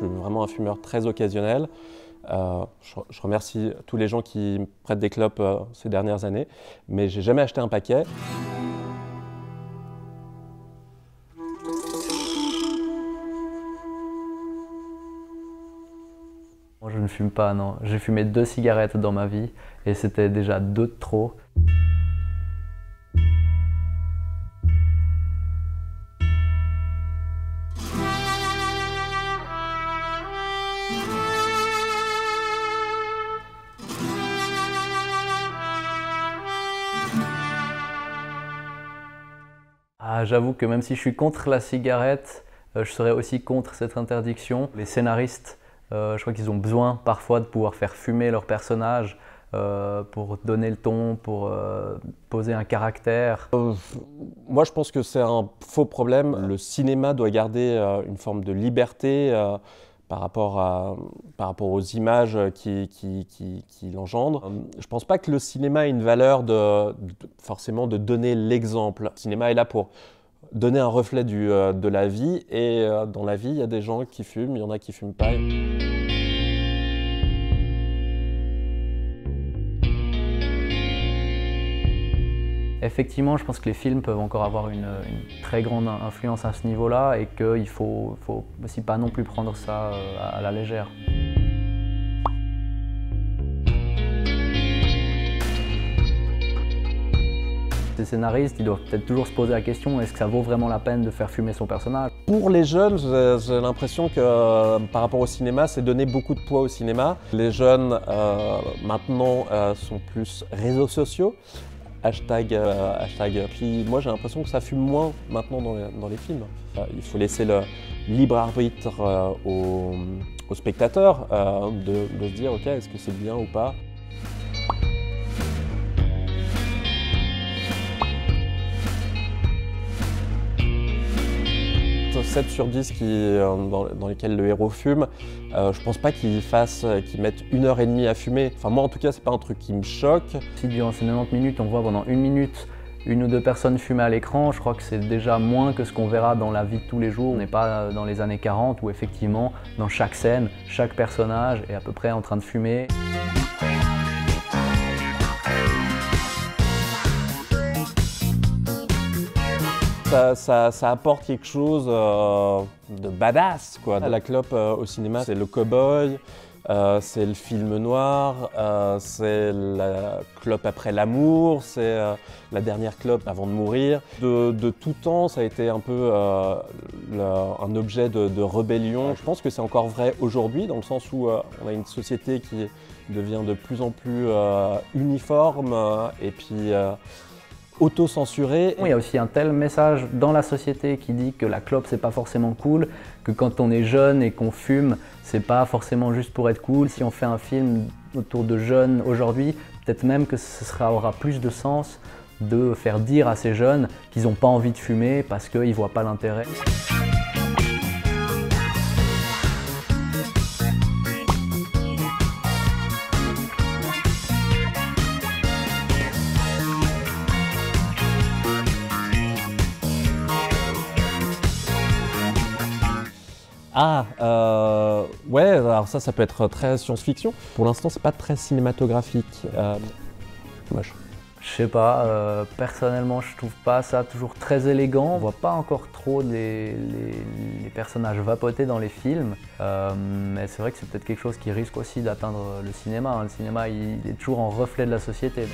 suis vraiment un fumeur très occasionnel. Je remercie tous les gens qui me prêtent des clopes ces dernières années, mais j'ai jamais acheté un paquet. Moi, je ne fume pas, non. J'ai fumé 2 cigarettes dans ma vie et c'était déjà 2 de trop. Ah, j'avoue que même si je suis contre la cigarette, je serais aussi contre cette interdiction. Les scénaristes, je crois qu'ils ont besoin parfois de pouvoir faire fumer leurs personnages pour donner le ton, pour poser un caractère. Moi, je pense que c'est un faux problème. Le cinéma doit garder une forme de liberté par rapport aux images qu'il engendre. Je ne pense pas que le cinéma ait une valeur forcément de donner l'exemple. Le cinéma est là pour donner un reflet de la vie, et dans la vie, il y a des gens qui fument, il y en a qui ne fument pas. Effectivement, je pense que les films peuvent encore avoir une très grande influence à ce niveau-là et qu'il ne faut aussi pas non plus prendre ça à la légère. Les scénaristes, ils doivent peut-être toujours se poser la question, est-ce que ça vaut vraiment la peine de faire fumer son personnage? Pour les jeunes, j'ai l'impression que par rapport au cinéma, c'est donner beaucoup de poids au cinéma. Les jeunes maintenant sont plus réseaux sociaux. Hashtag. Puis moi j'ai l'impression que ça fume moins maintenant dans les films. Il faut laisser le libre arbitre aux spectateurs de se dire ok, est-ce que c'est bien ou pas. 7 sur 10 dans lesquels le héros fume, je pense pas qu'ils mettent 1h30 à fumer. Enfin moi en tout cas c'est pas un truc qui me choque. Si durant ces 90 minutes on voit pendant 1 minute 1 ou 2 personnes fumer à l'écran, je crois que c'est déjà moins que ce qu'on verra dans la vie de tous les jours. On n'est pas dans les années 40 où effectivement dans chaque scène, chaque personnage est à peu près en train de fumer. Ça apporte quelque chose de badass, quoi. La clope au cinéma, c'est le cow-boy, c'est le film noir, c'est la clope après l'amour, c'est la dernière clope avant de mourir. De tout temps, ça a été un peu un objet de rébellion. Je pense que c'est encore vrai aujourd'hui, dans le sens où on a une société qui devient de plus en plus uniforme et puis auto-censuré. Il y a aussi un tel message dans la société qui dit que la clope c'est pas forcément cool, que quand on est jeune et qu'on fume, c'est pas forcément juste pour être cool. Si on fait un film autour de jeunes aujourd'hui, peut-être même que aura plus de sens de faire dire à ces jeunes qu'ils n'ont pas envie de fumer parce qu'ils voient pas l'intérêt. Ouais, alors ça peut être très science-fiction. Pour l'instant, c'est pas très cinématographique. Moche. Je sais pas, personnellement je trouve pas ça toujours très élégant. On voit pas encore trop les personnages vapoter dans les films, mais c'est vrai que c'est peut-être quelque chose qui risque aussi d'atteindre le cinéma. Le cinéma il est toujours en reflet de la société.